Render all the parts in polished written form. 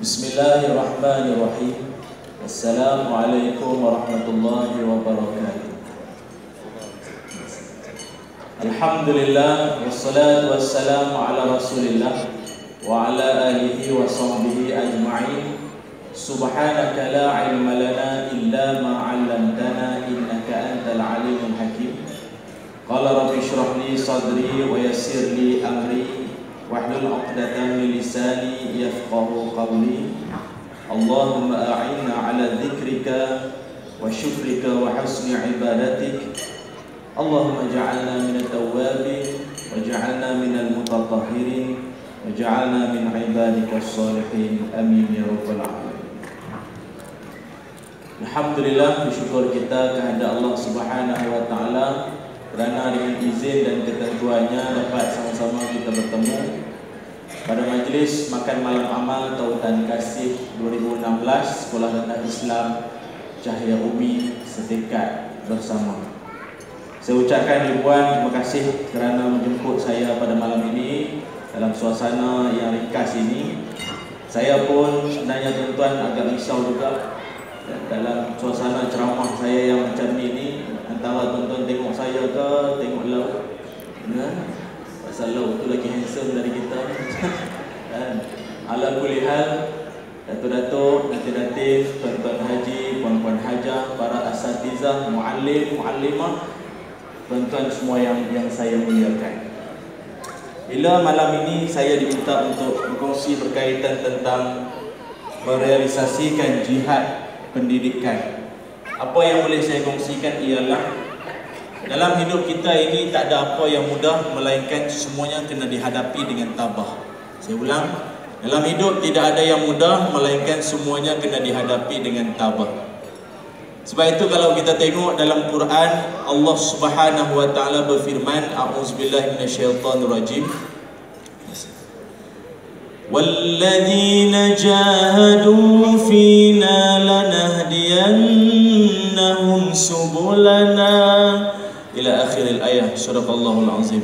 Bismillahirrahmanirrahim. Assalamualaikum warahmatullahi wabarakatuh. Alhamdulillah, wassalatu wassalamu ala rasulillah wa ala alihi wa sahbihi ajma'in. Subhanaka la ilma lana illa ma 'allamtana innaka antal alimul hakim. Qala rabbi shrah li sadri wa yassir li amri wahlul 'uqdatam min lisani yafqahu qawli. Allahumma a'inna 'ala dzikrika wa syukrika wa husni ibadatik. Allahumma ja'alna minat tawwabin wa ja'alna minal mutatahhirin wa ja'alna min ibadikas salihin. Amin ya rabbal alamin. Alhamdulillah, bersyukur kita kepada Allah Subhanahu wa taala kerana dengan izin dan ketentuannya dapat sama-sama kita bertemu pada majlis makan malam amal Tautan Kasih 2016 Sekolah Rendah Islam Cahaya Umi setekad bersama. Saya ucapkan ribuan terima kasih kerana menjemput saya pada malam ini dalam suasana yang ringkas ini. Saya pun sebenarnya tuan-tuan agak risau juga dalam suasana ceramah saya yang macam ini. Antara tuan-tuan tengok saya ke tengok laut, pasal laut tu lagi handsome dari kita. Ala kulli hal, datuk-datuk, datin-datin, tuan-tuan haji, puan-puan hajah, para asatizah, muallim, muallimah, tuan-tuan semua yang saya muliakan. Bila malam ini saya diminta untuk berkongsi berkaitan tentang merealisasikan jihad pendidikan. Apa yang boleh saya kongsikan ialah dalam hidup kita ini tak ada apa yang mudah, melainkan semuanya kena dihadapi dengan tabah. Saya ulang, dalam hidup tidak ada yang mudah, melainkan semuanya kena dihadapi dengan tabah. Sebab itu kalau kita tengok dalam Quran, Allah Subhanahu wa taala berfirman, a'udzubillahi minasyaitonirrajim. Walladzina jahadu fina lanahdiyannahum subulana ila akhiril ayat. Sadaqallahul azim.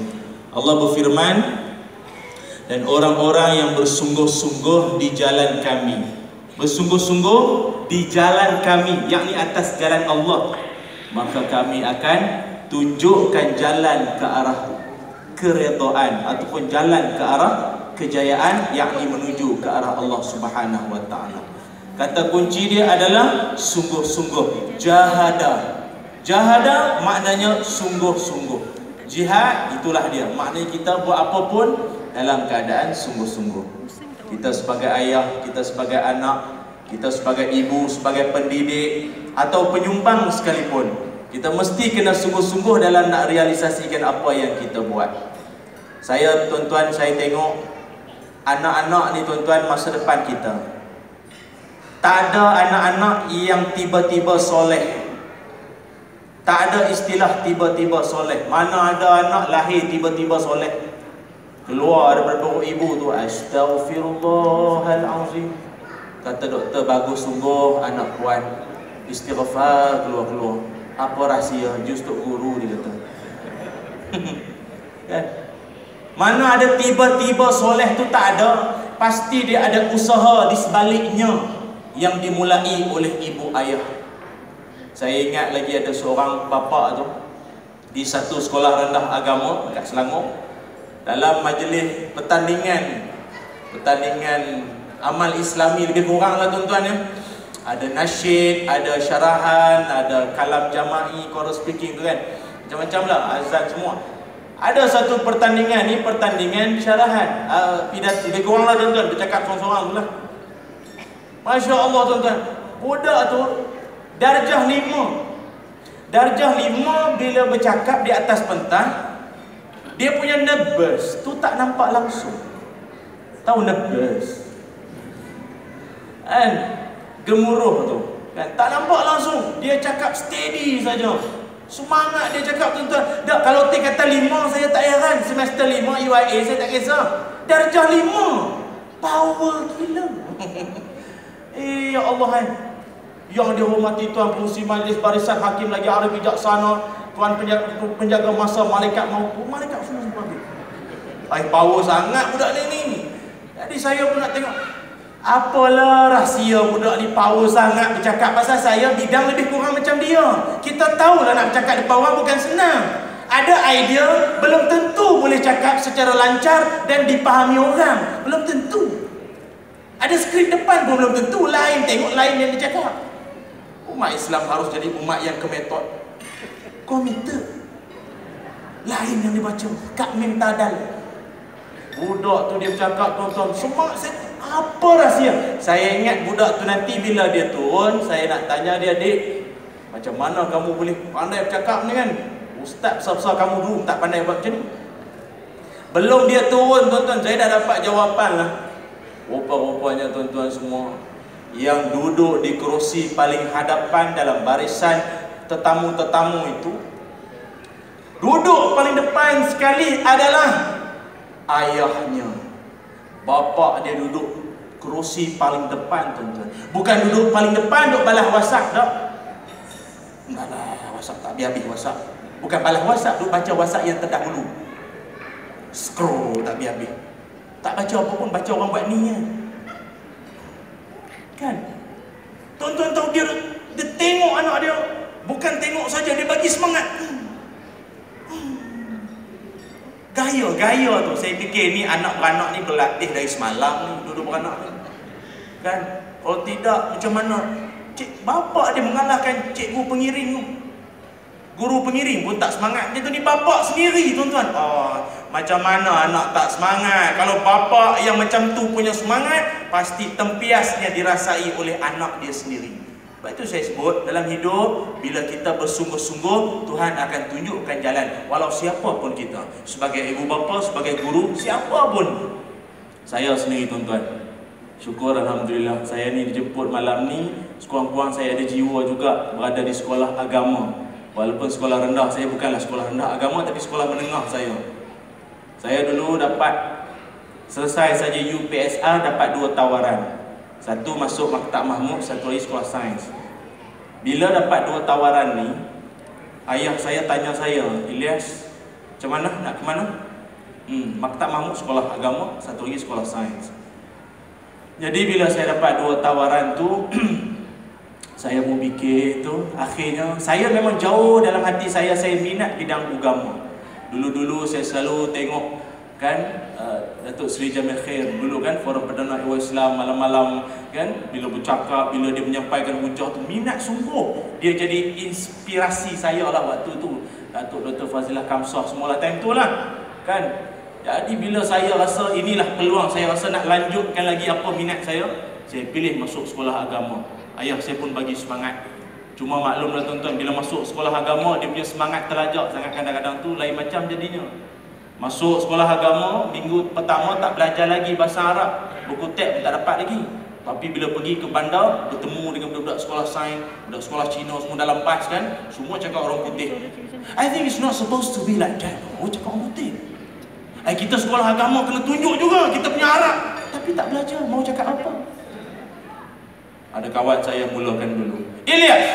Allah berfirman, dan orang-orang yang bersungguh-sungguh di jalan kami, bersungguh-sungguh di jalan kami, yakni atas jalan Allah, maka kami akan tunjukkan jalan ke arah keredaan ataupun jalan ke arah kejayaan, yakni menuju ke arah Allah Subhanahu wa taala. Kata kunci dia adalah sungguh-sungguh. Jahada. Jahada maknanya sungguh-sungguh. Jihad itulah dia. Maknanya kita buat apa pun dalam keadaan sungguh-sungguh. Kita sebagai ayah, kita sebagai anak, kita sebagai ibu, sebagai pendidik atau penyumbang sekalipun, kita mesti kena sungguh-sungguh dalam nak realisasikan apa yang kita buat. Saya tuan-tuan, saya tengok anak-anak ni tuan-tuan masa depan kita. Tak ada anak-anak yang tiba-tiba soleh. Tak ada istilah tiba-tiba soleh. Mana ada anak lahir tiba-tiba soleh, keluar daripada perut ibu tu, astaghfirullahalazim. Kata doktor, bagus sungguh anak puan, istighfar keluar-keluar. Apa rahsia? Jus tok guru dia kata. Kan? Mana ada tiba-tiba soleh tu, tak ada. Pasti dia ada usaha di sebaliknya yang dimulai oleh ibu ayah. Saya ingat lagi ada seorang bapa tu di satu sekolah rendah agama dekat Selangor, dalam majlis pertandingan amal islami, lebih kurang lah tuan-tuan ya. Ada nasyid, ada syarahan, ada kalam jama'i, chorus speaking tu kan, macam-macam lah, azan semua. Ada satu pertandingan ni, pertandingan syarahan, pidato, lebih kurang lah tuan-tuan, bercakap seorang-seorang tu lah. Masya Allah tuan-tuan, budak tu darjah 5. Darjah 5 bila bercakap di atas pentas, dia punya nervous tu tak nampak langsung. Tahu nervous kan, gemuruh tu kan, tak nampak langsung. Dia cakap steady saja, semangat dia cakap tuan-tuan. Dah kalau T kata 5 saya tak heran, semester 5 UIA saya tak kisah. Darjah 5 power gila. Ya Allah kan. Yang dihormati Tuan Pengurusi Majlis Barisan Hakim lagi arif bijaksana, Tuan penjaga masa, malaikat maut, malaikat semua panggil. Power sangat budak ni. Jadi saya pun nak tengok. Apalah rahsia budak ni power sangat bercakap pasal saya bidang lebih kurang macam dia. Kita tahulah nak bercakap depan orang bukan senang. Ada idea, belum tentu boleh cakap secara lancar dan dipahami orang. Belum tentu. Ada skrip depan pun belum tentu. Lain tengok lain yang dia cakap. Umat Islam harus jadi umat yang komited. Lain yang dibaca. Kak Mintadal. Budak tu dia bercakap tuan-tuan. Semua apa rahsia? Saya ingat budak tu nanti bila dia turun, saya nak tanya dia, "Dik, macam mana kamu boleh pandai bercakap ni kan? Ustaz besar-besar kamu dulu tak pandai buat macam ni." Belum dia turun tuan-tuan, saya dah dapat jawapan lah. Rupa-rupanya tuan-tuan semua, yang duduk di kerusi paling hadapan dalam barisan tetamu-tetamu itu, duduk paling depan sekali adalah ayahnya. Bapak dia duduk kerusi paling depan tuan-tuan. Bukan duduk paling depan duduk balas WhatsApp tak. Enggak lah, WhatsApp tak habis WhatsApp. Bukan balas WhatsApp, duduk baca WhatsApp yang terdahulu. Scroll tak habis. Tak baca apa pun, baca orang buat ni kan. Tuan-tuan tahu dia tengok anak dia. Bukan tengok saja, dia bagi semangat. Gaya tu, saya fikir ni anak-beranak ni berlatih dari semalam ni, duduk beranak ni. Kan? Kalau tidak, macam mana? Bapak dia mengalahkan cikgu pengiring tu. Guru pengiring pun tak semangat. Dia tu ni bapak sendiri tuan-tuan. Macam mana anak tak semangat? Kalau bapak yang macam tu punya semangat, pasti tempiasnya dirasai oleh anak dia sendiri. Sebab itu saya sebut, dalam hidup, bila kita bersungguh-sungguh, Tuhan akan tunjukkan jalan. Walau siapa pun kita, sebagai ibu bapa, sebagai guru, siapa pun. Saya sendiri tuan-tuan, syukur Alhamdulillah, saya ni dijemput malam ni, sekurang-kurang saya ada jiwa juga berada di sekolah agama. Walaupun sekolah rendah, saya bukanlah sekolah rendah agama, tapi sekolah menengah saya. Saya dulu dapat, selesai saja UPSR, dapat 2 tawaran. Satu masuk Maktab Mahmud, satu lagi sekolah sains. Bila dapat 2 tawaran ni, ayah saya tanya saya, "Ilyas, macam mana? Nak ke mana?" Maktab Mahmud sekolah agama, satu lagi sekolah sains. Jadi bila saya dapat 2 tawaran tu, saya pun fikir tu, akhirnya saya memang jauh dalam hati saya minat bidang agama. Dulu-dulu saya selalu tengok kan Datuk Seri Jamil Khair dulu kan, Forum Perdana Ihwal Islam malam-malam kan, bila bercakap, bila dia menyampaikan hujah tu, minat sungguh. Dia jadi inspirasi saya lah waktu tu. Datuk Dr. Fazilah Kamsah semualah time tu lah kan. Jadi bila saya rasa inilah peluang, saya rasa nak lanjutkan lagi apa minat saya pilih masuk sekolah agama. Ayah saya pun bagi semangat. Cuma maklumlah tuan-tuan, bila masuk sekolah agama, dia punya semangat terlajak sangat, kadang-kadang tu lain macam jadinya. Masuk sekolah agama, minggu pertama tak belajar lagi bahasa Arab, buku teks pun tak dapat lagi. Tapi bila pergi ke bandar, bertemu dengan budak-budak sekolah sains, budak sekolah Cina, semua dalam bas kan, semua cakap orang putih. I think it's not supposed to be like that. Cakap orang putih. Kita sekolah agama kena tunjuk juga kita punya Arab, tapi tak belajar, mau cakap apa? Ada kawan saya mulakan dulu, Ilyas,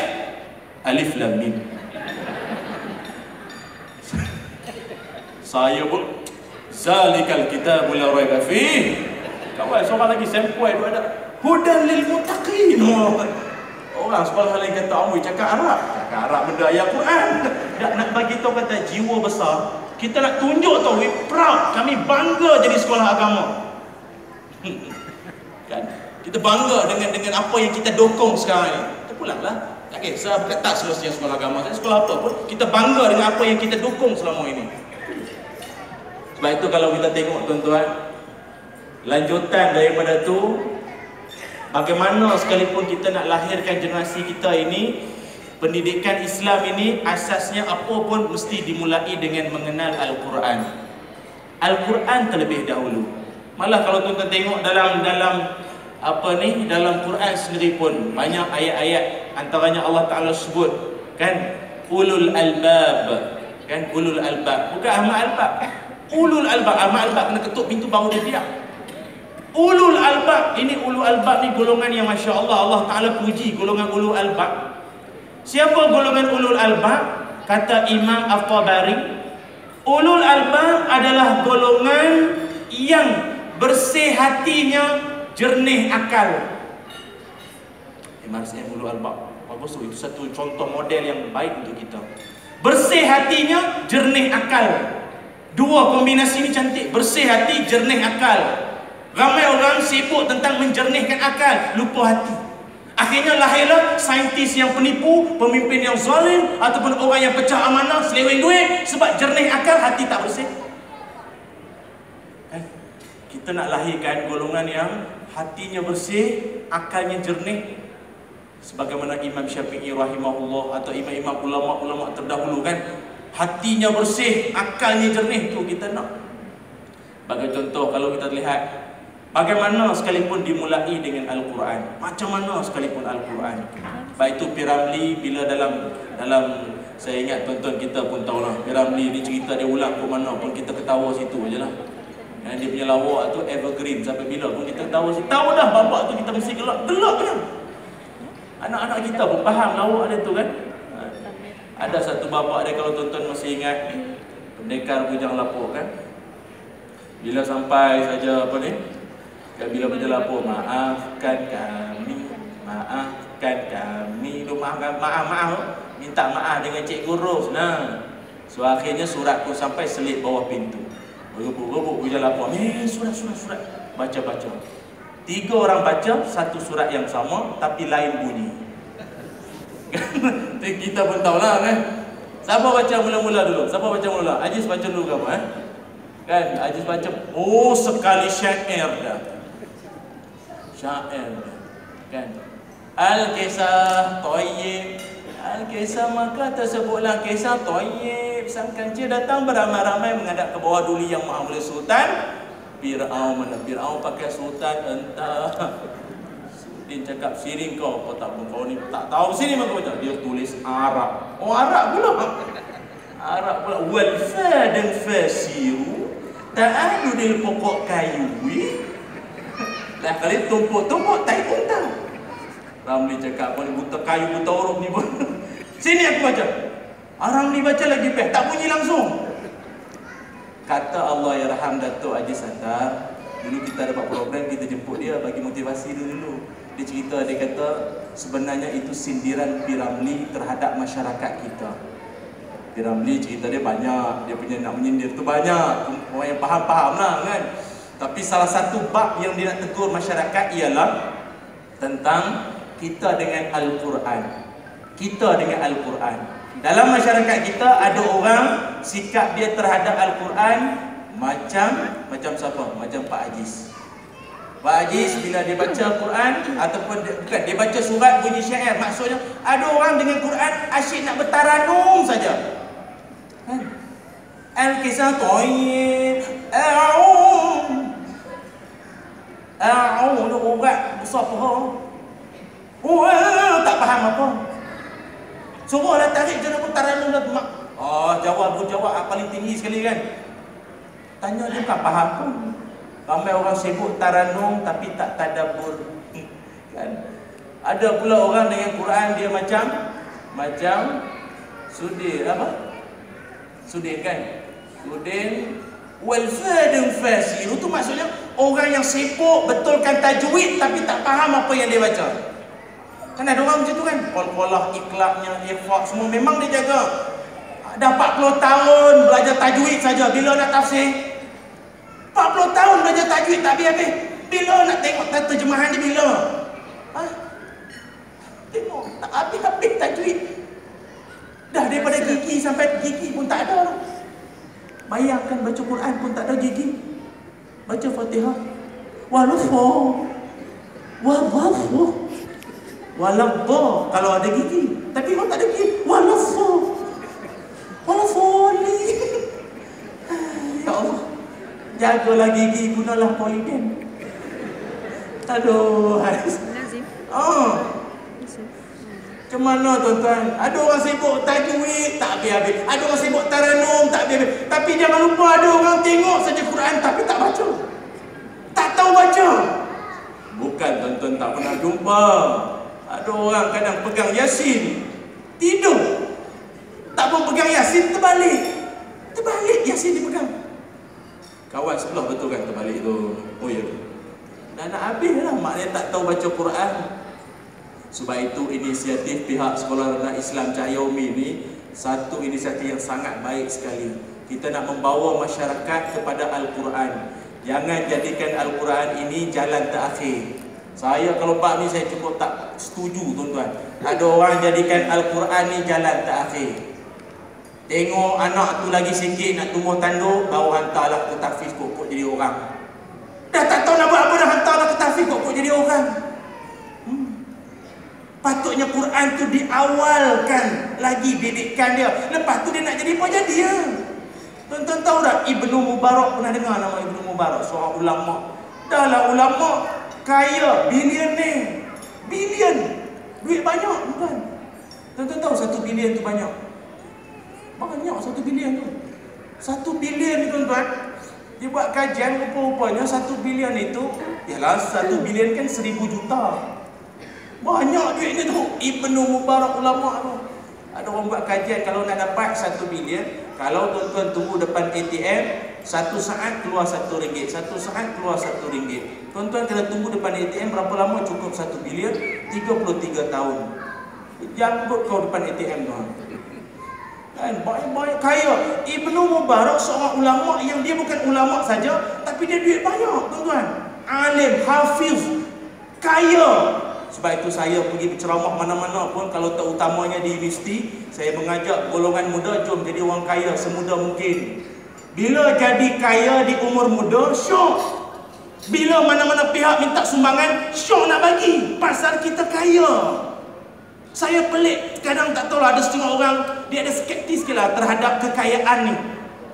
Alif Lam Mim. Saya pun, Zalikal kitabul la raiba fihi. Kawan seorang lagi sempoi tu ada, Hudan lil muttaqin. Orang sekolah lain kata, "Amui cakap Arab." Cakap Arab benda ayat Quran. Nak bagi tahu kata jiwa besar. Kita nak tunjuk tau, we proud, kami bangga jadi sekolah agama. Kan? Kita bangga dengan apa yang kita dokong sekarang ni. Kita pulanglah. Tak kisah, tak selesai sekolah agama. Sekolah apa pun, kita bangga dengan apa yang kita dokong selama ini. Sebab itu kalau kita tengok tuan-tuan, lanjutan daripada tu, bagaimana sekalipun kita nak lahirkan generasi kita ini, pendidikan Islam ini asasnya apa pun mesti dimulai dengan mengenal Al-Quran. Al-Quran terlebih dahulu. Malah kalau tuan-tuan tengok dalam dalam Quran sendiri pun banyak ayat-ayat, antaranya Allah Ta'ala sebut kan, ulul albab, kan, ulul albab, bukan ahmad albab. Ulul albab, ahmad albab kena ketuk pintu baru dia diam. Ulul albab, ini ulul albab ni golongan yang Masya Allah, Allah Ta'ala puji golongan ulul albab. Siapa golongan ulul albab? Kata Imam At-Tabari, ulul albab adalah golongan yang bersih hatinya jernih akal. MRCM Ulul Albab. Bagus tu, itu satu contoh model yang baik untuk kita. Bersih hatinya, jernih akal. Dua kombinasi ini cantik. Bersih hati, jernih akal. Ramai orang sibuk tentang menjernihkan akal, lupa hati. Akhirnya lahirlah saintis yang penipu, pemimpin yang zalim, ataupun orang yang pecah amanah, seleweng duit. Sebab jernih akal, hati tak bersih. Kita nak lahirkan golongan yang hatinya bersih, akalnya jernih. Sebagaimana Imam Syafi'i rahimahullah atau imam-imam ulama-ulama terdahulu kan, hatinya bersih, akalnya jernih, tu kita nak. Bagi contoh, kalau kita lihat bagaimana sekalipun dimulai dengan Al-Quran, macam mana sekalipun Al-Quran, baik itu Piramli, bila dalam saya ingat tuan-tuan kita pun tahulah, Piramli ni cerita dia ulang ke mana pun kita ketawa situ je lah. Dia punya lawak tu evergreen, sampai bila pun kita ketawa situ. Tahu dah babak tu kita mesti gelak je. Anak-anak kita pun faham lawak dia tu kan. Ada satu babak dia, kalau tuan-tuan masih ingat, pendekar bujang lapuk kan, bila sampai saja apa ni, bila bujang lapuk, maafkan kami, tu maaf, minta maaf dengan Cikgu Ros. Nah, so akhirnya surat pun sampai selit bawah pintu. Rebuk bujang lapuk, surat, baca. 3 orang baca satu surat yang sama tapi lain bunyi. Kita pun tahulah kan. Siapa baca mula-mula dulu? Siapa baca mula? Aziz baca dulu kamu kan? Aziz baca. Oh, sekali syair dah. Kan? Al-Kisah Thayyib. Al-Kisah maka tersebutlah kisah Thayyib. Sang kancil datang beramai-ramai menghadap ke bawah duli yang maha mulia Sultan Fir'aun. Mana Fir'aun pakai sultan entah. Dia cakap, sini kau tak pun, kau ni tak tahu sini mana baca. Dia tulis Arab. Oh, Arab pula. Wal fadan fasiru ta'aludil pokok kayu. Dah kali tumpuk tai unta. Ramli cakap, kau ni buta kayu, buta huruf ni pun. Sini aku baca. Orang ni baca lagi tak bunyi langsung. Kata Allah yarham Datuk Haji Sattar, dulu kita dapat program, kita jemput dia bagi motivasi dulu. Dia cerita, dia kata sebenarnya itu sindiran Piramli terhadap masyarakat kita. Piramli cerita dia banyak, dia punya nak menyindir tu banyak, orang yang faham lah kan. Tapi salah satu bab yang dia nak tegur masyarakat ialah tentang kita dengan Al-Quran. Dalam masyarakat kita ada orang sikap dia terhadap Al-Quran macam siapa? Macam Pak Aziz. Pak Aziz bila dia baca Quran ataupun dia baca surat bunyi syair, maksudnya ada orang dengan Quran asyik nak bertaranum saja. Al-Kisah Thayyib, a'udhu urat besar pohon. Tak faham apa. Suruh dah tarik je nak taranum dah mak. Jawab paling tinggi sekali kan. Tanya dia tak faham pun. Ramai orang sibuk taranum tapi tak tadabbur. Kan? Ada pula orang dengan Quran dia macam Sudin apa? Sudin kan? Sudin wal fadin fasir. Itu maksudnya orang yang sibuk betulkan tajwid tapi tak faham apa yang dia baca. Kan ada orang macam tu kan, qalqalah, iqlaqnya, ikhfa semua memang dia jaga. Dah 40 tahun belajar tajwid saja, bila nak tafsir? 40 tahun belajar tajwid tak habis-habis. Bila nak tengok terjemahan dia bila? Tengok tak habis-habis tajwid. Dah daripada gigi sampai gigi pun tak ada. Bayangkan baca Quran pun tak ada gigi. Baca Fatihah. Walufa. Wawafu. Walabba kalau ada gigi, tapi kalau tak ada gigi, walafo, walafoli. Ya Allah, jagalah gigi, gunalah poliden. Aduh, macam mana tuan-tuan? Ada orang sibuk tajwid tak habis-habis, ada orang sibuk taranum tak habis-habis. Tapi jangan lupa ada orang tengok saja Quran tapi tak baca, tak tahu baca. Bukan tuan-tuan tak pernah jumpa. Ada orang kadang pegang Yasin tidur, tak pun pegang Yasin terbalik Yasin dipegang. Kawan sebelah betul kan terbalik tu? Oh ya. nak habis lah mak dia tak tahu baca Quran. Sebab itu inisiatif pihak Sekolah Rendah Islam Cahaya Umi ni satu inisiatif yang sangat baik sekali. Kita nak membawa masyarakat kepada Al-Quran. Jangan jadikan Al-Quran ini jalan terakhir. Saya kalau bab ni saya cukup tak setuju tuan-tuan. Ada orang jadikan Al-Quran ni jalan terakhir. Tengok anak tu lagi sikit nak tumbuh tanduk, baru hantarlah ke tahfiz kok jadi orang. Dah tak tahu nak buat apa dah hantarlah ke tahfiz kok jadi orang. Patutnya Quran tu diawalkan lagi didikan dia. Lepas tu dia nak jadi apa jadi ya. Tuan-tuan tahu tak Ibnu Mubarak, pernah dengar nama Ibnu Mubarak, seorang ulama. Dah lah ulama kaya, bilioner. Bilion. Duit banyak bukan? Tuan-tuan tahu 1 bilion tu banyak? Banyak 1 bilion tu. 1 bilion ni tuan-tuan, dia buat kajian rupa-rupanya 1 bilion itu, yalah 1 bilion kan 1000 juta. Banyak duit ni tu. Ibnu Mubarak ulama tu. Ada orang buat kajian kalau nak dapat 1 bilion, kalau tuan-tuan tunggu depan ATM 1 saat keluar RM1, 1 saat keluar RM1. Tuan-tuan kena tunggu depan ATM berapa lama cukup 1 bilion? 33 tahun. Janggut kau depan ATM tu. Kan banyak kaya. Ibnu Mubarak seorang ulama yang dia bukan ulama saja, tapi dia duit banyak tuan-tuan. Alim, hafiz, kaya. Sebab itu saya pergi berceramah mana-mana pun, kalau terutamanya di universiti, saya mengajak golongan muda, jom jadi orang kaya semudah mungkin. Bila jadi kaya di umur muda, syok. Bila mana-mana pihak minta sumbangan, syok nak bagi. Pasal kita kaya. Saya pelik, kadang tak tahu lah, ada setengah orang, dia ada skeptis ke lah terhadap kekayaan ni.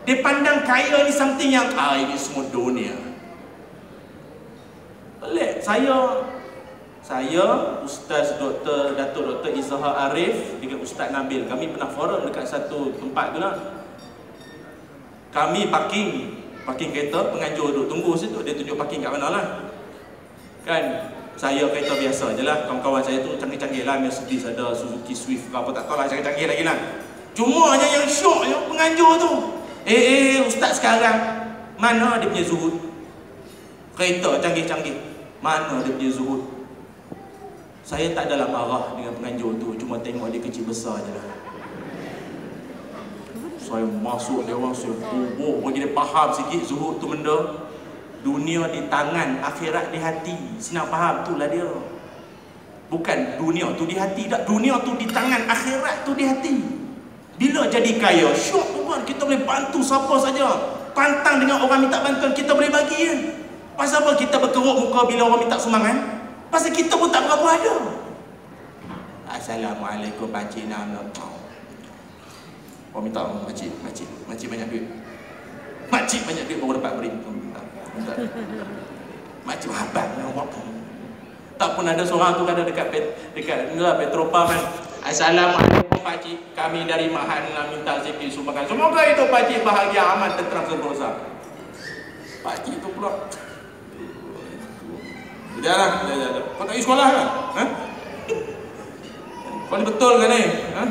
Dia pandang kaya ni something yang, ini semua dunia. Pelik, saya, Ustaz Dr. Datuk Dr. Izhar Arif dengan Ustaz Nabil, kami pernah forum dekat satu tempat tu lah. Kami parking kereta, penganjur duduk tunggu situ, dia tunjuk parking kat mana lah. Kan, saya kereta biasa je lah, kawan-kawan saya tu canggih-canggih lah, Mercedes ada, Suzuki Swift ke apa, tak tahu lah, canggih-canggih lagi lah. Cuma hanya yang syok je penganjur tu. Ustaz sekarang, mana dia punya zuhud? Kereta canggih-canggih, mana dia punya zuhud? Saya tak adalah marah dengan penganjur tu, cuma tengok dia kecil besar je lah. Saya masuk dia orang, saya kubur bagi dia faham sikit zuhud tu benda. Dunia di tangan, akhirat di hati. Senang faham, itulah dia. Bukan dunia tu di hati, tak. Dunia tu di tangan, akhirat tu di hati. Bila jadi kaya, syok tuan, kita boleh bantu siapa saja. Pantang dengan orang minta bantuan, kita boleh bagi ya. Pasal apa kita berkeruk muka bila orang minta sumbangan? Pasal kita pun tak berapa ada. Assalamualaikum pakcik nama. Orang minta pakcik banyak duit. Pakcik banyak duit baru dapat beri. Makcik habat dengan orang. Tak pun ada seorang tu ada dekat inilah Petropa kan. Assalamualaikum pakcik, kami dari Mahan nak minta sikit sumbangan. Semoga itu pakcik bahagia aman tenteram sentosa. Pakcik tu pula. Janganlah, kau tak pergi sekolah kan? Ha? Kau ni betul kan ni? Ha?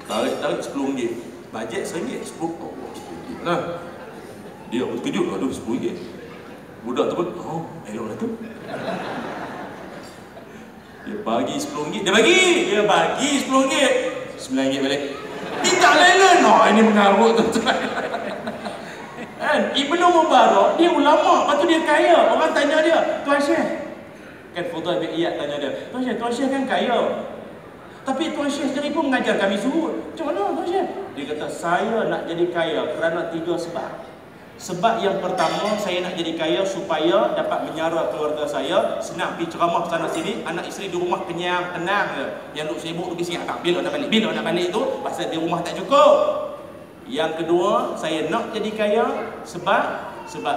Tarik RM10. Bajet RM1, RM10. Oh, RM10. Nah. Dia terkejut, aduh RM10. Budak tu pun, elok lah tu. Dia bagi RM10. Dia bagi RM10. RM9 balik. Minta lain-lain. Ini mengarut tuan-tuan. Kan? Ibnu Mubarak, dia ulama, lepas tu dia kaya. Orang tanya dia, Tuan Syekh. Kan Fudail bin Iyad tanya dia, Tuan Syekh kan kaya. Tapi Tuan Syekh sendiri pun mengajar kami zuhud. Macam mana Tuan Syekh? Dia kata, saya nak jadi kaya kerana 3 sebab. Sebab yang pertama, saya nak jadi kaya supaya dapat menyara keluarga saya, senang pergi ceramah sana sini, anak isteri di rumah kenyang, tenang je. Yang duk sibuk tu bising, bila nak balik tu, pasal di rumah tak cukup. Yang kedua, saya nak jadi kaya sebab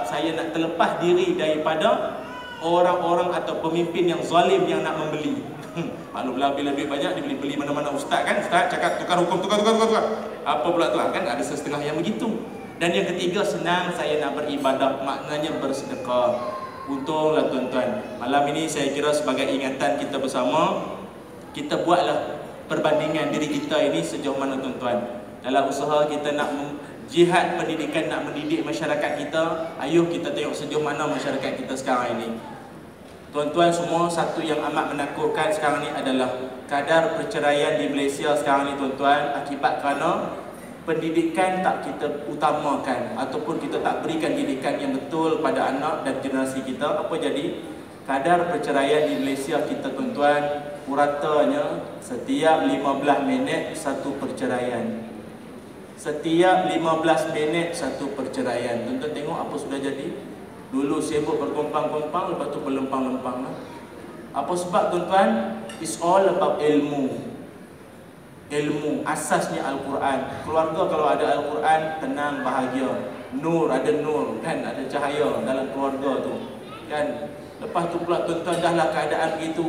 saya nak terlepas diri daripada orang-orang atau pemimpin yang zalim yang nak membeli. Maklumlah bila duit banyak dia beli mana-mana ustaz kan, ustaz cakap tukar hukum, tukar. Apa pula tu kan, ada setengah yang begitu. Dan yang ketiga, senang saya nak beribadah, maknanya bersedekah. Untunglah tuan-tuan, malam ini saya kira sebagai ingatan kita bersama, kita buatlah perbandingan diri kita ini sejauh mana tuan-tuan. Dalam usaha kita nak jihad pendidikan nak mendidik masyarakat kita. Ayuh kita tengok sejauh mana masyarakat kita sekarang ini. Tuan-tuan semua, satu yang amat menakutkan sekarang ni adalah kadar perceraian di Malaysia sekarang ni tuan-tuan, akibat kerana pendidikan tak kita utamakan ataupun kita tak berikan didikan yang betul pada anak dan generasi kita. Apa jadi? Kadar perceraian di Malaysia kita tuan-tuan, puratanya setiap 15 minit satu perceraian. Setiap 15 minit satu perceraian. Tuan-tuan tengok apa sudah jadi. Dulu sibuk berkompang-kompang, lepas tu berlempang-lempang. Apa sebab tuan-tuan? It's all about ilmu. Ilmu, asasnya Al-Quran. Keluarga kalau ada Al-Quran, tenang, bahagia. Nur, ada nur, kan? Ada cahaya dalam keluarga tu, kan? Lepas tu pula tuan-tuan, dahlah keadaan begitu,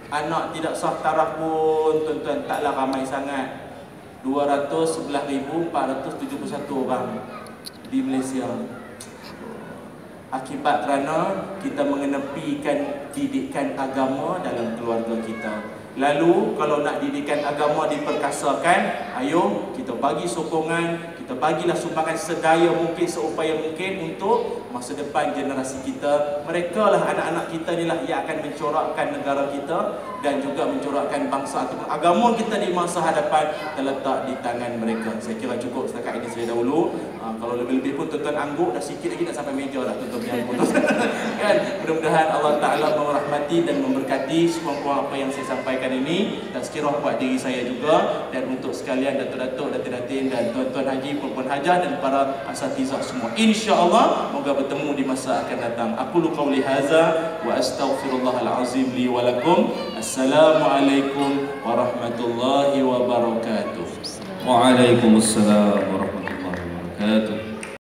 anak tidak sah taraf pun tuan-tuan, taklah ramai sangat. 211,471 orang di Malaysia. Akibat kerana kita mengenepikan didikan agama dalam keluarga kita. Lalu kalau nak didikan agama diperkasakan, ayo kita bagi sokongan, kita bagilah sumbangan sedaya mungkin, seupaya mungkin untuk masa depan generasi kita. Mereka lah, anak-anak kita ni lah yang akan mencorakkan negara kita dan juga mencorakkan bangsa ataupun agama kita di masa hadapan terletak di tangan mereka. Saya kira cukup setakat ini saya dahulu. Kalau lebih-lebih pun tuan-tuan angguk dah sikit lagi nak sampai meja dah tuan-tuan yang putus. Kan? Mudah-mudahan Allah Ta'ala merahmati dan memberkati semua apa yang saya sampaikan ini, tazkirah buat diri saya juga dan untuk sekalian datuk-datuk, datin-datin dan tuan-tuan haji, puan-puan hajah dan para asatizah semua. InsyaAllah moga bertemu di masa akan datang. Aku qauli hadza wa astaghfirullahal azim li wa lakum. Assalamualaikum warahmatullahi wabarakatuh. Waalaikumsalam warahmatullahi wabarakatuh.